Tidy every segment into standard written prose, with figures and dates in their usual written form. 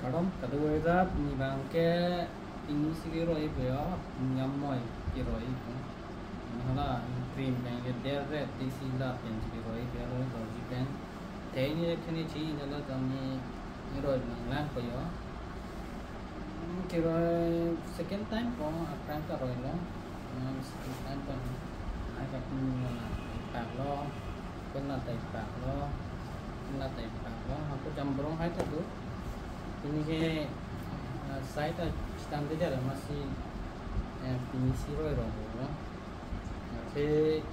Kadang kedua ni bangke ini sih roi beo nyamoi roi hala cream yang dia red di sila pen roi beo roi roi pen thế như thế này chỉ là tầm như rồi lang beo cái rồi second time có apprang cả rồi đó second time còn ai gặp bạc lo con là tài bạc lo là tài bạc lo họ có jam berong hai tu ini ke saya tu stand dia ada masih pinisi roy roh lo thế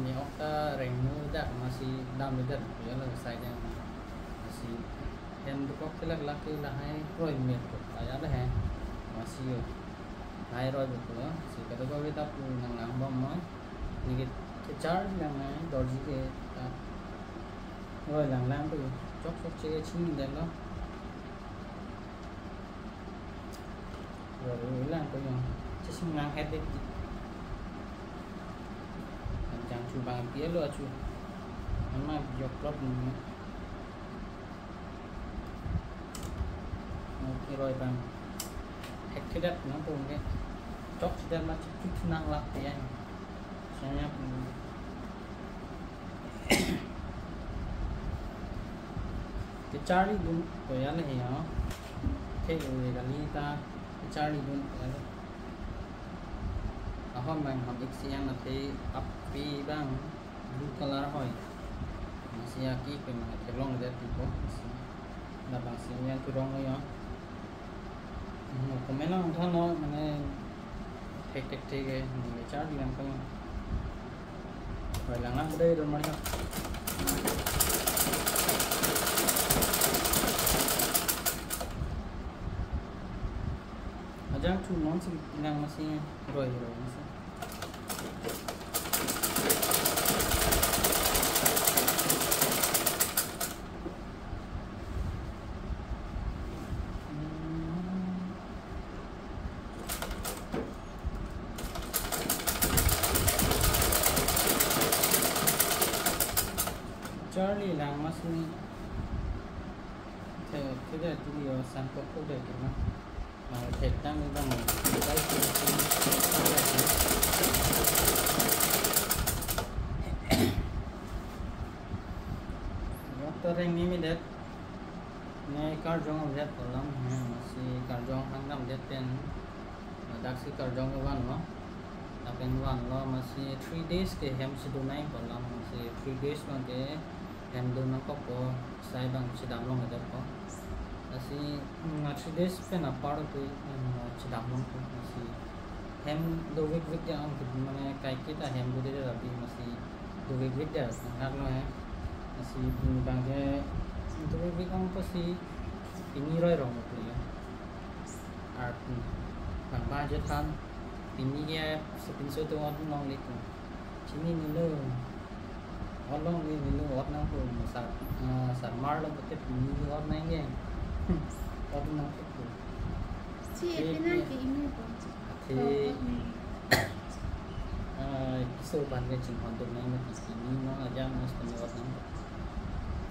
ni okta rengu dah masih dam dia ya lah saya masih yang dukok kelak laki lahai roy miat tu ayah dah hai masih hai roy betul si kata kau kita pun nang bom mai ni ke charge yang mai dorji ke roy lang tu chok chok che chin dia lo rồi là coi nhung chứ không ngang hết đấy chẳng chụp bằng kia luôn chú mà dọc lót ok rồi bằng hết cái đất nó cùng cái chóc thì mà chút năng lắc thì anh xem nhá cái Charlie đúng rồi anh này hả thế rồi là đi ta Charlie dun ahon bang ham iksian nanti api bang blue color hoy masih aki pe mang telong dia tipo na bang sinya turong yo komen lang than no mane tek tek ke ni Charlie lang kang rồi lang lang đây rồi mà jangan cuma sih yang masih roy masih Charlie lang masih tidak dia sangkut udah gimana thiệt tăng lên bằng cái tôi đang nghĩ mình đẹp này car jong đẹp lắm si car jong hàng năm đẹp tên đặc si car jong cái one nó đặc biệt one lo mà si 3 days cái hem si đồ này còn lắm si 3 days mà cái hem đồ nó có sai bằng si đam long đẹp có si ngasi des pen apart tu cidam long tu masih hem do week yang mana kai kita hem do dia tapi masih do week dah sangat lo masih bangke do week ang pasti ini roy rong tu ya art bang ba je than ini ya sepin so tu on long lik sini ni lo on long ni lo on nang tu sat mar lo betul ini on nang ye और ना जी इतना के email thì số bản cái trình hoàn toàn này mà chỉ nó là giang nó sẽ nhiều lắm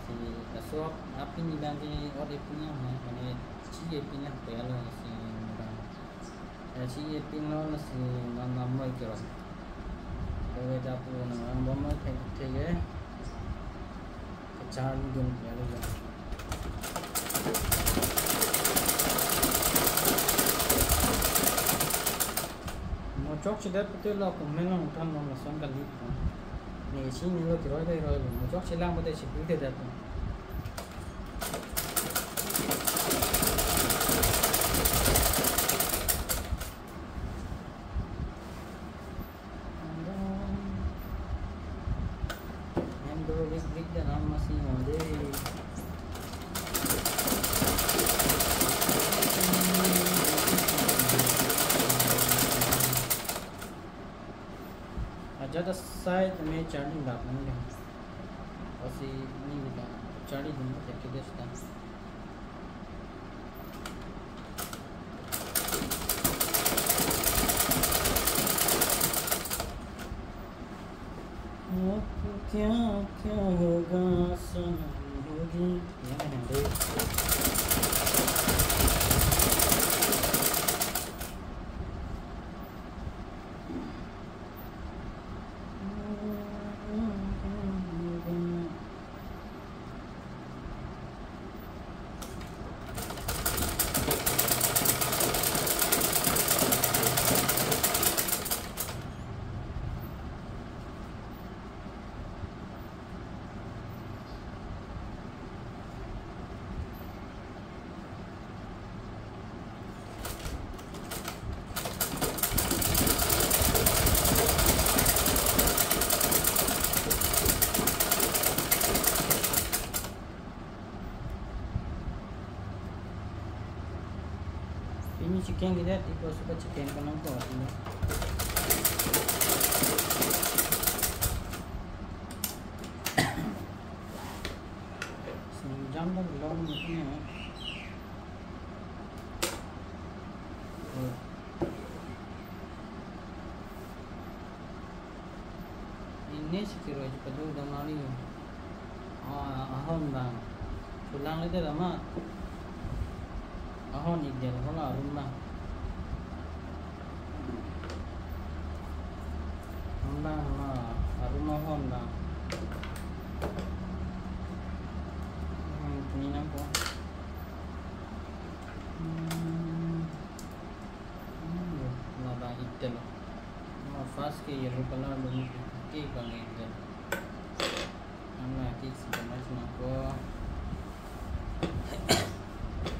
thì là số api ni đang cái ở đây punya mà này chỉ punya phải là chỉ pin nó là nó nằm ở cái rồi đã phụ nó bấm nó thành cái charge dùng cái là chok chỉ đẹp betul lah, komen lah mutan mau langsung kali. Ni sini lo kira kira lo, chok chỉ lang betul sih betul đẹp. Yang dulu big dan nama masih ada. ज़्यादा साइड में चार्जिंग डाल नहीं है और सी नहीं मिला चार्जिंग दूँगा देखिए देता क्या क्या होगा सनम होगी यहाँ है ini chicken kita tipe suka chicken kan aku ini jam dah belum ni ini sekira cepat juga mari ahon bang pulang itu lama ahon ini kalau rumah rumah ahon bang ini nampak nada itu loh fast ke yellow color dulu ke bang itu Nah, kita sebenarnya cuma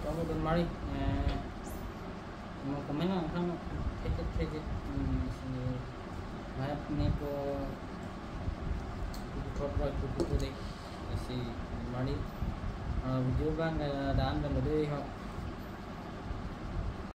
kamu dan mari mau kemana kan kita sini map ni po top right to deh si mari video bang dan dan lebih